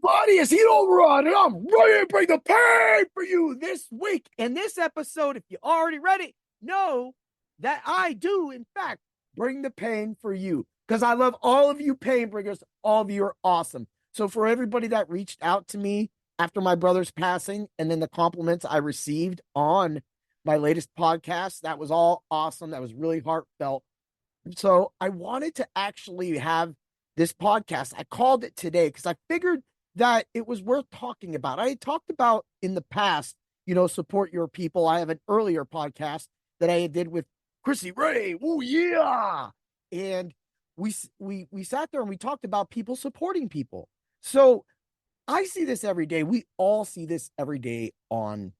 everybody, it's Heat Overrun, and I'm ready to bring the pain for you this week. In this episode, if you already read it, know that I do, in fact, bring the pain for you because I love all of you pain bringers. All of you are awesome. So, for everybody that reached out to me after my brother's passing and then the compliments I received on my latest podcast, that was all awesome. That was really heartfelt. So I wanted to actually have this podcast. I called it today because I figured that it was worth talking about. I had talked about in the past, support your people. I have an earlier podcast that I did with Chrissy Ray. Oh yeah. And we sat there and we talked about people supporting people. So I see this every day. We all see this every day on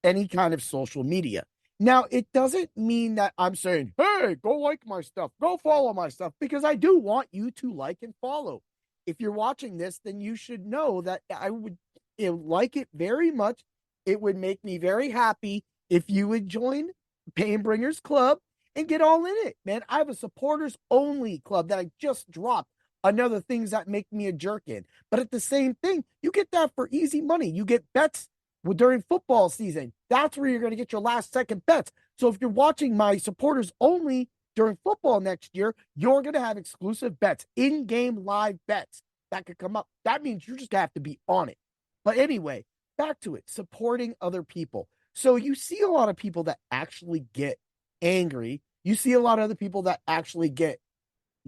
any kind of social media. Now, it doesn't mean that I'm saying, hey, go like my stuff, go follow my stuff, because I do want you to like and follow. If you're watching this, then you should know that I would like it very much. It would make me very happy if you would join Painbringers Club and get all in it, man. I have a supporters only club that I just dropped. Another things that make me a jerk in. But at the same thing, you get that for easy money. You get bets during football season. That's where you're going to get your last second bets. So if you're watching my supporters only during football next year, you're going to have exclusive bets, in-game live bets that could come up. That means you just have to be on it. But anyway, back to it, supporting other people. So you see a lot of people that actually get angry. You see a lot of other people that actually get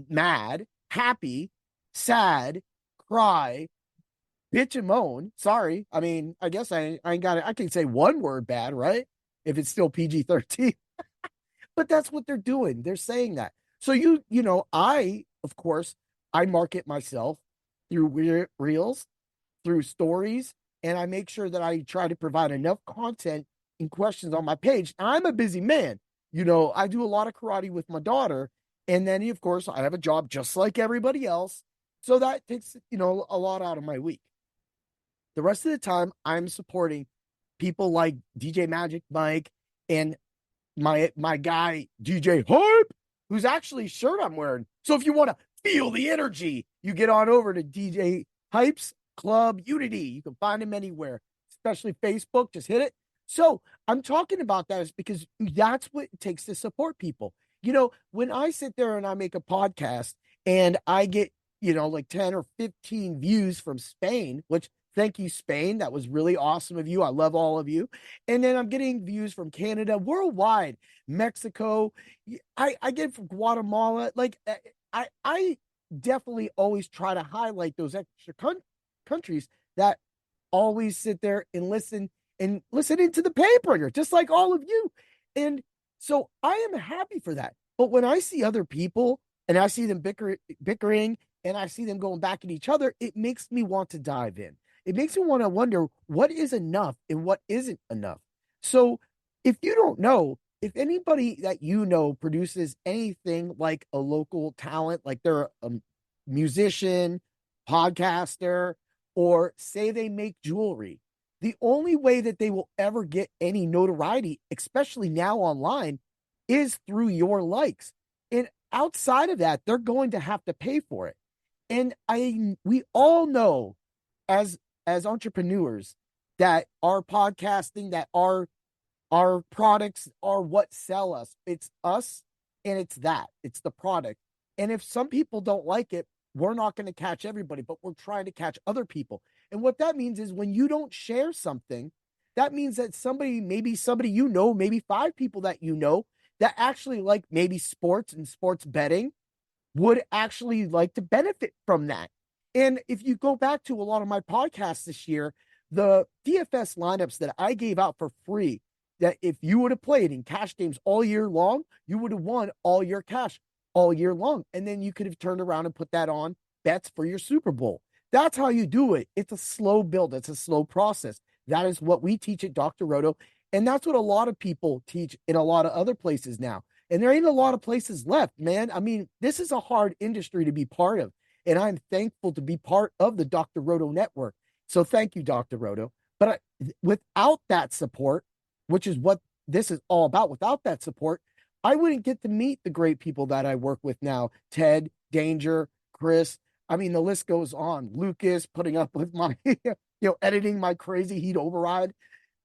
mad, happy, sad, cry, bitch and moan. Sorry. I mean, I guess I ain't got it. I can say one word bad, right? If it's still PG-13. But that's what they're doing. They're saying that. So I, of course, I market myself through reels, through stories, and I make sure that I try to provide enough content and questions on my page. I'm a busy man. I do a lot of karate with my daughter. And then, of course, I have a job just like everybody else. So that takes, a lot out of my week. The rest of the time, I'm supporting people like DJ Magic Mike and my guy DJ Hype, who's actually shirt I'm wearing. So if you want to feel the energy, you get on over to DJ Hype's Club Unity. You can find him anywhere, especially Facebook. Just hit it. So I'm talking about that is because that's what it takes to support people. When I sit there and I make a podcast and I get, like 10 or 15 views from Spain, which thank you, Spain. That was really awesome of you. I love all of you. And then I'm getting views from Canada, worldwide, Mexico. I get from Guatemala. Like I definitely always try to highlight those extra countries that always sit there and listen into the paper, just like all of you. And so I am happy for that. But when I see other people and I see them bickering and I see them going back at each other, it makes me want to dive in. It makes me want to wonder what is enough and what isn't enough. So if you don't know, if anybody that produces anything like a local talent, like they're a musician, podcaster, or say they make jewelry, the only way that they will ever get any notoriety, especially now online, is through your likes. And outside of that, they're going to have to pay for it. And we all know as entrepreneurs that our podcasting, that our products are what sell us. It's us and it's the product. And if some people don't like it, we're not going to catch everybody, but we're trying to catch other people. And what that means is when you don't share something, that means that maybe somebody maybe 5 people that that actually like maybe sports and sports betting would actually like to benefit from that. And if you go back to a lot of my podcasts this year, the DFS lineups that I gave out for free, that if you would have played in cash games all year long, you would have won all your cash all year long. And then you could have turned around and put that on bets for your Super Bowl. That's how you do it. It's a slow build. It's a slow process. That is what we teach at Dr. Roto. And that's what a lot of people teach in a lot of other places now. And there ain't a lot of places left, man. I mean, this is a hard industry to be part of. And I'm thankful to be part of the Dr. Roto network. So thank you, Dr. Roto. But without that support, which is what this is all about, without that support, I wouldn't get to meet the great people that I work with now. Ted, Danger, Chris. I mean, the list goes on. Lucas putting up with my, editing my crazy heat override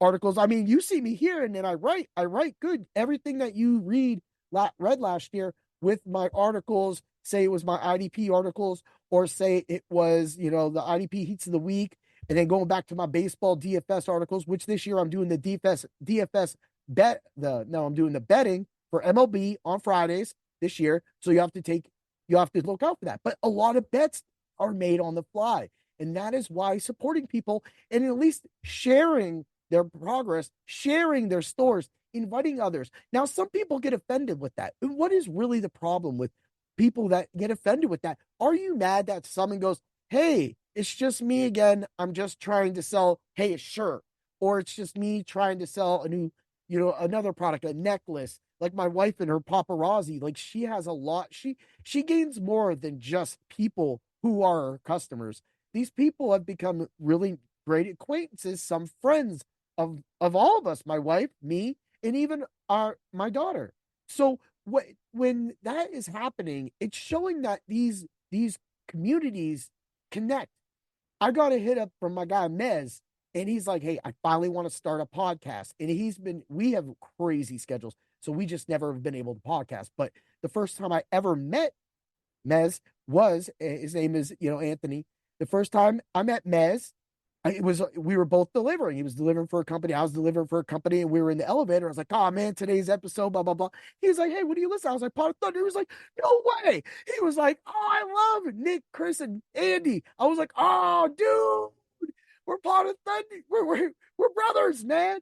articles. I mean, you see me here, and then I write good. Everything that you read last year with my articles, say it was my IDP articles, or say it was, the IDP heats of the week, and then going back to my baseball DFS articles, which this year I'm doing the DFS I'm doing the betting for MLB on Fridays this year. So you have to look out for that. But a lot of bets are made on the fly. And that is why supporting people and at least sharing their progress, sharing their stores, inviting others. Now, some people get offended with that. And what is really the problem with people that get offended with that? Are you mad that someone goes, hey, it's just me again. I'm just trying to sell, hey, a shirt. Or it's just me trying to sell a new, another product, a necklace. Like my wife and her paparazzi, like she has a lot. She gains more than just people who are her customers. These people have become really great acquaintances, some friends of all of us, my wife, me, and even my daughter. So when that is happening, it's showing that these communities connect. I got a hit up from my guy Mez, and he's like, "Hey, I finally want to start a podcast." And we have crazy schedules, so we just never have been able to podcast. But the first time I ever met Mez was his name is Anthony. The first time I met Mez, it was we were both delivering. He was delivering for a company. I was delivering for a company, and we were in the elevator. I was like, "Oh man, today's episode, blah blah blah." He was like, "Hey, what do you listen?" I was like, "Pot of Thunder." He was like, "No way." He was like, "Oh, I love Nick, Chris, and Andy." I was like, "Oh, dude, we're Pot of Thunder. We're brothers, man."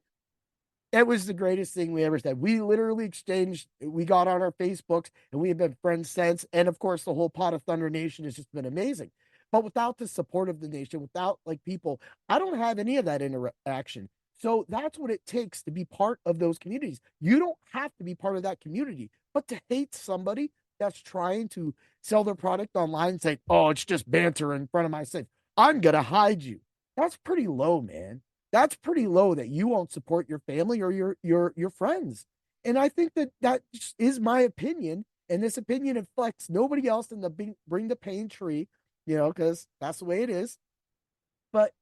It was the greatest thing we ever said. We literally exchanged, we got on our Facebooks and we have been friends since. And of course, the whole Pot of Thunder Nation has just been amazing. But without the support of the nation, without like people, I don't have any of that interaction. So that's what it takes to be part of those communities. You don't have to be part of that community, but to hate somebody that's trying to sell their product online and say, oh, it's just banter in front of my safe. I'm going to hide you. That's pretty low, man. That's pretty low that you won't support your family or your friends. And I think that is my opinion, and this opinion reflects nobody else in the bring the pain tree, because that's the way it is. But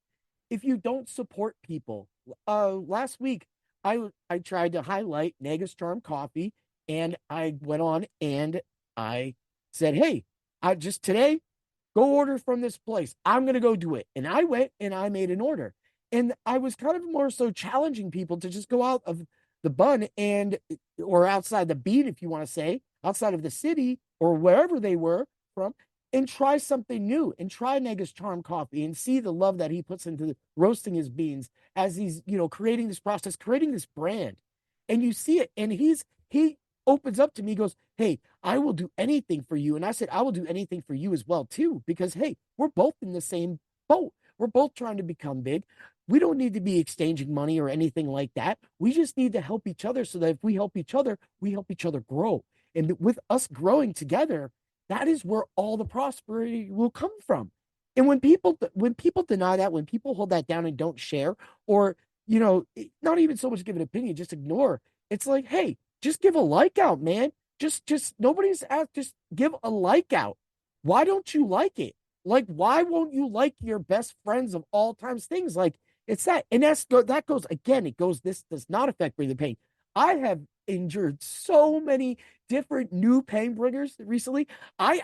if you don't support people, last week I tried to highlight Nagus Charm Coffee, and I went on and I said, hey, I just today go order from this place. I'm going to go do it. And I went and I made an order. And I was kind of more so challenging people to just go out of the bun or outside the beat, if you want to say, outside of the city or wherever they were from, and try something new and try Nega's Charm Coffee and see the love that he puts into roasting his beans as he's, creating this process, creating this brand. And you see it. And he opens up to me, goes, hey, I will do anything for you. And I said, I will do anything for you as well, too, because, hey, we're both in the same boat. We're both trying to become big. We don't need to be exchanging money or anything like that. We just need to help each other so that if we help each other grow. And with us growing together, that is where all the prosperity will come from. And when people deny that, when people hold that down and don't share, or not even so much give an opinion, just ignore. It's like, hey, just give a like out, man. Just nobody's asked. Just give a like out. Why don't you like it? Like, why won't you like your best friends of all times things? Like, it's that, and that goes again. It goes. This does not affect breathing pain. I have endured so many different new pain bringers recently. I'm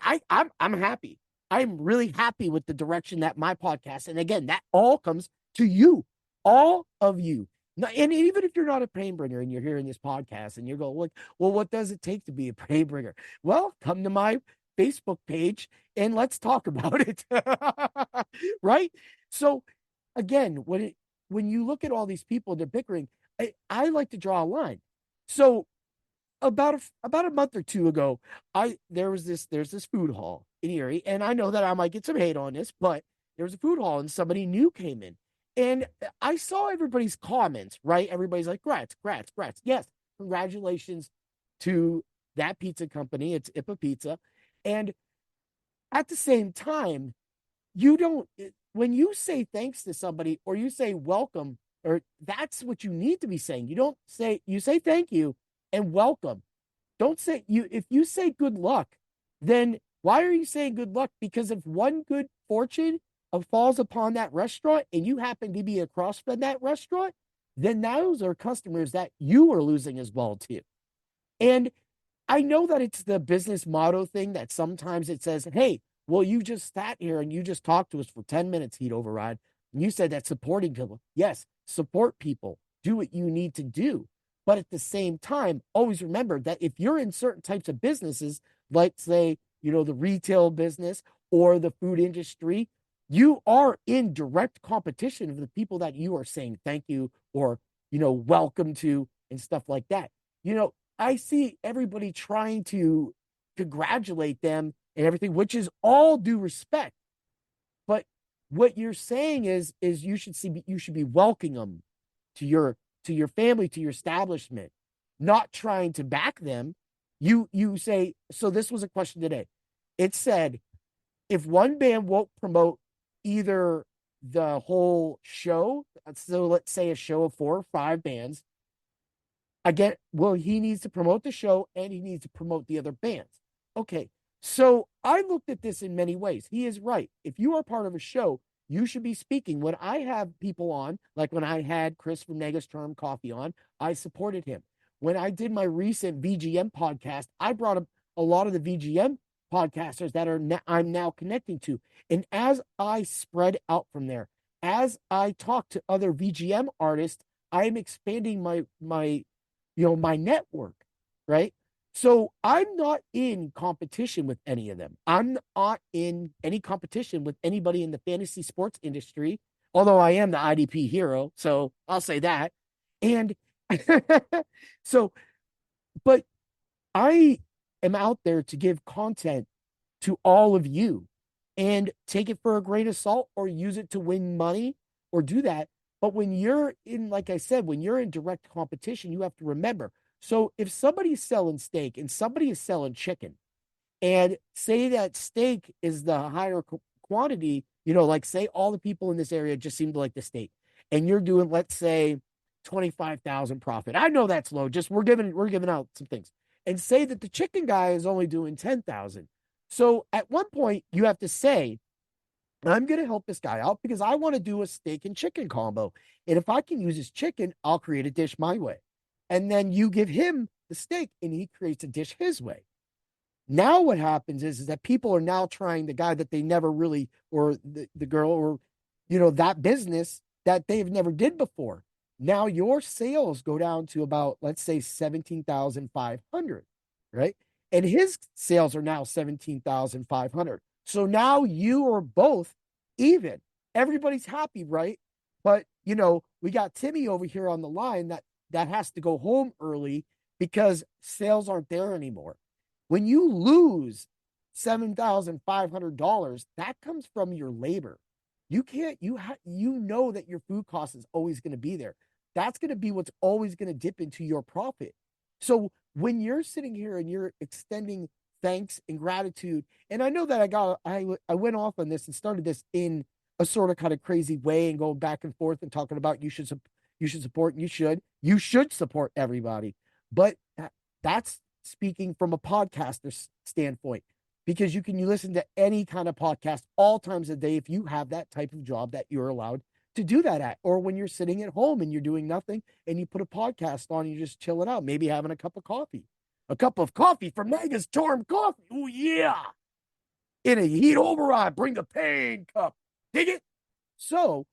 happy. I'm really happy with the direction that my podcast, and again, that all comes to you, all of you. And even if you're not a pain bringer and you're hearing this podcast and you're going, like, well, what does it take to be a pain bringer? Well, come to my Facebook page and let's talk about it. Right? So again, when you look at all these people, they're bickering. I like to draw a line. So about a month or two ago, there's this food hall in Erie, and I know that I might get some hate on this, but there was a food hall and somebody new came in. And I saw everybody's comments, right? Everybody's like, grats, grats, grats. Yes, congratulations to that pizza company. It's Ippa Pizza. And at the same time, when you say thanks to somebody or you say welcome, or that's what you need to be saying. You say thank you and welcome. Don't say if you say good luck, then Why are you saying good luck? Because if one good fortune falls upon that restaurant and you happen to be across from that restaurant, then those are customers that you are losing as well too. And I know that it's the business motto thing that sometimes it says, hey, well, you just sat here and you just talked to us for 10 minutes, Heat Override. And you said that supporting people. Yes, support people. Do what you need to do. But at the same time, always remember that if you're in certain types of businesses, like say, the retail business or the food industry, you are in direct competition with the people that you are saying thank you or, welcome to and stuff like that. I see everybody trying to congratulate them and everything, which is all due respect. But what you're saying is you should be welcoming them to your family, to your establishment, not trying to back them. You say, so this was a question today. It said, if one band won't promote either the whole show, so let's say a show of 4 or 5 bands, again, well, he needs to promote the show and he needs to promote the other bands. Okay, so I looked at this in many ways. He is right. If you are part of a show, you should be speaking. When I have people on, like when I had Chris from Nega's Charm Coffee on, I supported him. When I did my recent VGM podcast, I brought up a lot of the VGM podcasters that I'm now connecting to. And as I spread out from there, as I talk to other VGM artists, I am expanding my network, right? So I'm not in competition with any of them. I'm not in any competition with anybody in the fantasy sports industry, although I am the IDP hero. So I'll say that. And so, but I am out there to give content to all of you and take it for a grain of salt or use it to win money or do that. But when you're in, like I said, when you're in direct competition, you have to remember. So if somebody's selling steak and somebody is selling chicken, and say that steak is the higher quantity, like say all the people in this area just seem to like the steak, and you're doing, let's say, 25,000 profit. I know that's low. Just we're giving out some things, and say that the chicken guy is only doing 10,000. So at one point you have to say, I'm going to help this guy out because I want to do a steak and chicken combo. And if I can use his chicken, I'll create a dish my way. And then you give him the steak and he creates a dish his way. Now what happens is that people are now trying the guy that they never really, or the girl, or, that business that they've never did before. Now your sales go down to about, let's say, 17,500, right? And his sales are now 17,500. So now you are both even. Everybody's happy, right? But, we got Timmy over here on the line that has to go home early because sales aren't there anymore. When you lose $7,500, that comes from your labor. You can't, you know that your food cost is always going to be there. That's going to be what's always going to dip into your profit. So when you're sitting here and you're extending thanks and gratitude, and I know that I went off on this and started this in a sort of kind of crazy way and going back and forth and talking about you should support, and you should support everybody. But that's speaking from a podcaster standpoint, because you listen to any kind of podcast all times a day if you have that type of job that you're allowed to do that at, or when you're sitting at home and you're doing nothing and you put a podcast on and you're just chilling out, maybe having a cup of coffee from Nega's Charm Coffee. Oh yeah, in a Heat Override, bring the pain cup. Dig it? So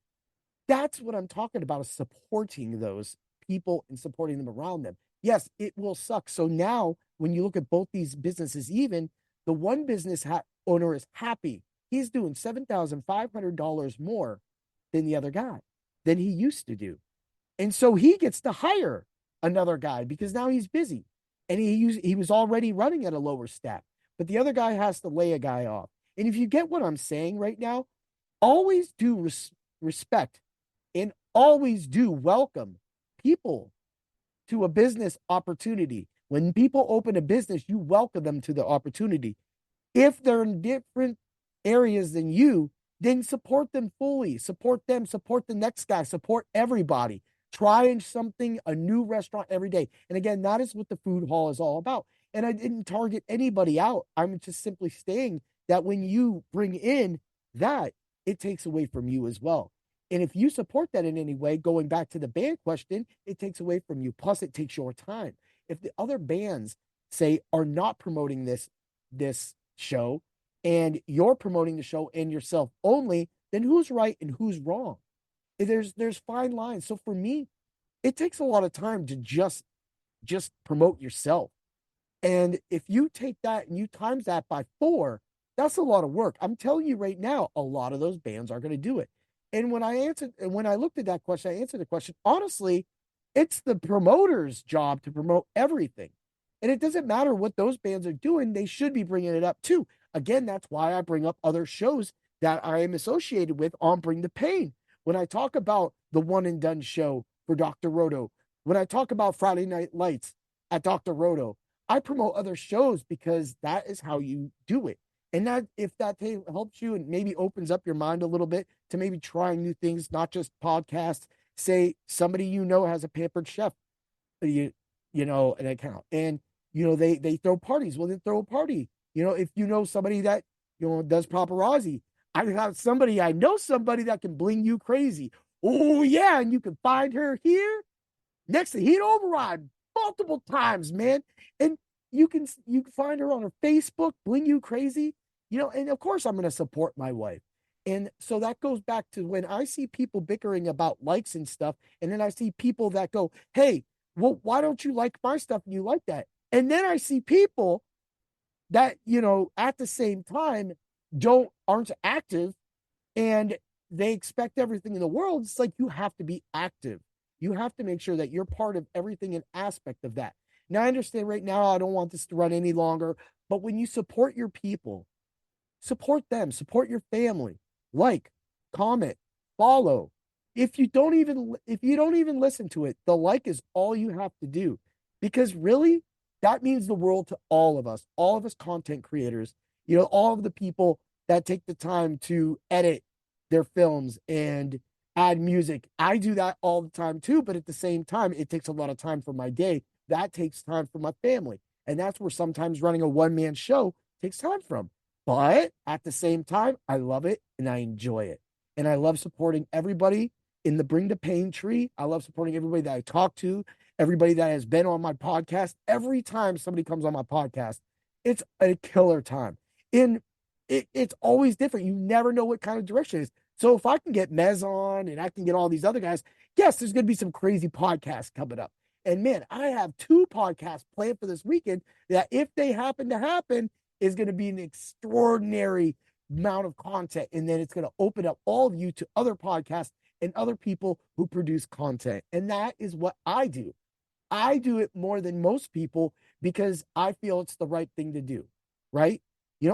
that's what I'm talking about, is supporting those people and supporting them around them. Yes, it will suck. So now when you look at both these businesses, even the one business owner is happy. He's doing $7,500 more than the other guy, than he used to do. And so he gets to hire another guy because now he's busy. And he was already running at a lower stat. But the other guy has to lay a guy off. And if you get what I'm saying right now, always do respect and always do welcome people to a business opportunity. When people open a business, you welcome them to the opportunity. If they're in different areas than you, then support them fully. Support them, support the next guy, support everybody. Try something, a new restaurant every day. And again, that is what the food hall is all about. And I didn't target anybody out. I'm just simply saying that when you bring in that, it takes away from you as well. And if you support that in any way, going back to the band question, it takes away from you. Plus, it takes your time. If the other bands say are not promoting this show, and you're promoting the show and yourself only, then who's right and who's wrong? There's fine lines. So for me, it takes a lot of time to just promote yourself. And if you take that and you times that by 4, that's a lot of work. I'm telling you right now, a lot of those bands are going to do it. And when I looked at that question, I answered the question. Honestly, it's the promoter's job to promote everything. And it doesn't matter what those bands are doing, they should be bringing it up too. Again, that's why I bring up other shows that I am associated with on Bring the Pain. When I talk about the One and Done show for Dr. Roto, when I talk about Friday Night Lights at Dr. Roto, I promote other shows because that is how you do it. And that if that helps you and maybe opens up your mind a little bit to maybe trying new things, not just podcasts. Say somebody has a Pampered Chef, an account, and they throw parties. Well, then throw a party. If you know somebody that does paparazzi, I know somebody that can bling you crazy. Oh yeah, and you can find her here next to Heat Override multiple times, man. And you can find her on her Facebook, bling you crazy, and of course I'm going to support my wife. And so that goes back to when I see people bickering about likes and stuff, and then I see people that go, hey, well, why don't you like my stuff and you like that? And then I see people that, at the same time aren't active, and they expect everything in the world. It's like you have to be active. You have to make sure that you're part of everything and aspect of that. Now, I understand right now, I don't want this to run any longer, but when you support your people, support them, support your family, like, comment, follow. If you don't even listen to it, the like is all you have to do, because really that means the world to all of us content creators, all of the people that take the time to edit their films and add music. I do that all the time too, but at the same time, it takes a lot of time from my day. That takes time from my family. And that's where sometimes running a one-man show takes time from. But at the same time, I love it and I enjoy it. And I love supporting everybody in the Bring the Pain tree. I love supporting everybody that I talk to, everybody that has been on my podcast. Every time somebody comes on my podcast, it's a killer time. And it's always different. You never know what kind of direction it is. So if I can get Mez on and I can get all these other guys, yes, there's going to be some crazy podcasts coming up. And man, I have 2 podcasts planned for this weekend that, if they happen to happen, is going to be an extraordinary amount of content. And then it's going to open up all of you to other podcasts and other people who produce content. And that is what I do. I do it more than most people because I feel it's the right thing to do, right?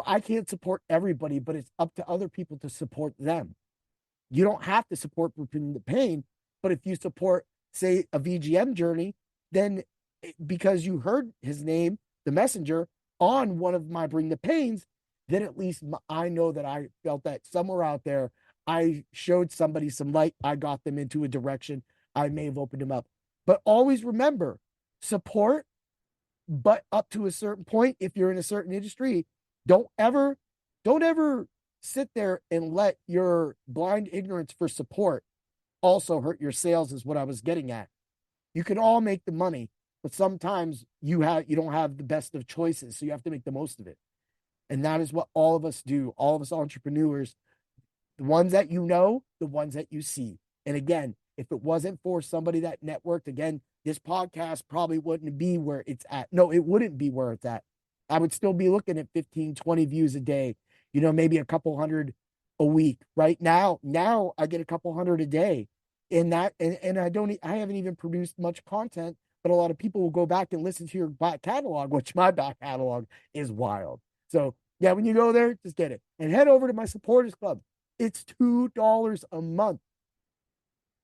I can't support everybody, but it's up to other people to support them. You don't have to support Bring the Pain, but if you support, say, a VGM journey, then because you heard his name, the messenger, on one of my Bring the Pains, then at least I know that I felt that somewhere out there, I showed somebody some light. I got them into a direction. I may have opened them up. But always remember, support, but up to a certain point. If you're in a certain industry, don't ever sit there and let your blind ignorance for support also hurt your sales, is what I was getting at. You can all make the money, but sometimes you don't have the best of choices, so you have to make the most of it. And that is what all of us do, all of us entrepreneurs, the ones that the ones that you see. And again, if it wasn't for somebody that networked, again, this podcast probably wouldn't be where it's at. No, it wouldn't be where it's at. I would still be looking at 15, 20 views a day, maybe a couple hundred a week. Right now I get a couple hundred a day. And I haven't even produced much content, but a lot of people will go back and listen to your back catalog, which my back catalog is wild. So yeah, when you go there, just get it and head over to my supporters club. It's $2 a month.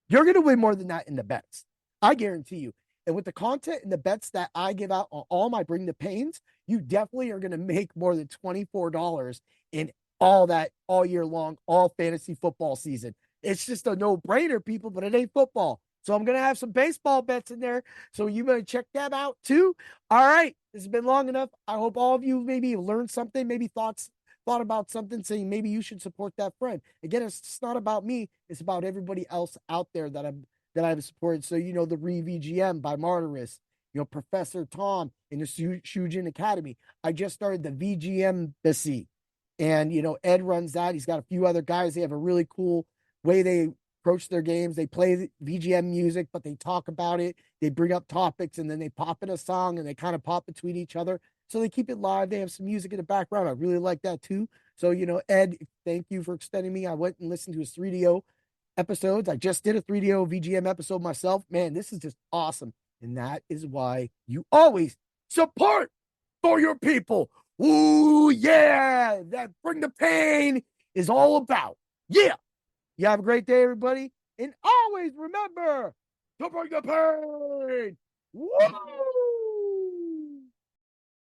You're going to win more than that in the bets. I guarantee you. And with the content and the bets that I give out on all my Bring the Pains, you definitely are going to make more than $24 in all that all year long, all fantasy football season. It's just a no-brainer, people, but it ain't football. So I'm going to have some baseball bets in there. So you better check them out too. All right. This has been long enough. I hope all of you maybe learned something, maybe thought about something, saying maybe you should support that friend. Again, it's just not about me. It's about everybody else out there that I've supported. So, the Re-VGM by Martyris, Professor Tom in the Shujin Academy. I just started the VGM Embassy. And, Ed runs that. He's got a few other guys. They have a really cool way they approach their games. They play VGM music, but they talk about it. They bring up topics and then they pop in a song and they kind of pop between each other. So they keep it live. They have some music in the background. I really like that too. So, Ed, thank you for extending me. I went and listened to his 3DO episodes. I just did a 3DO VGM episode myself. Man, this is just awesome. And that is why you always support for your people. Ooh, yeah. That Bring the Pain is all about. Yeah. You have a great day, everybody. And always remember to bring the pain. Woo!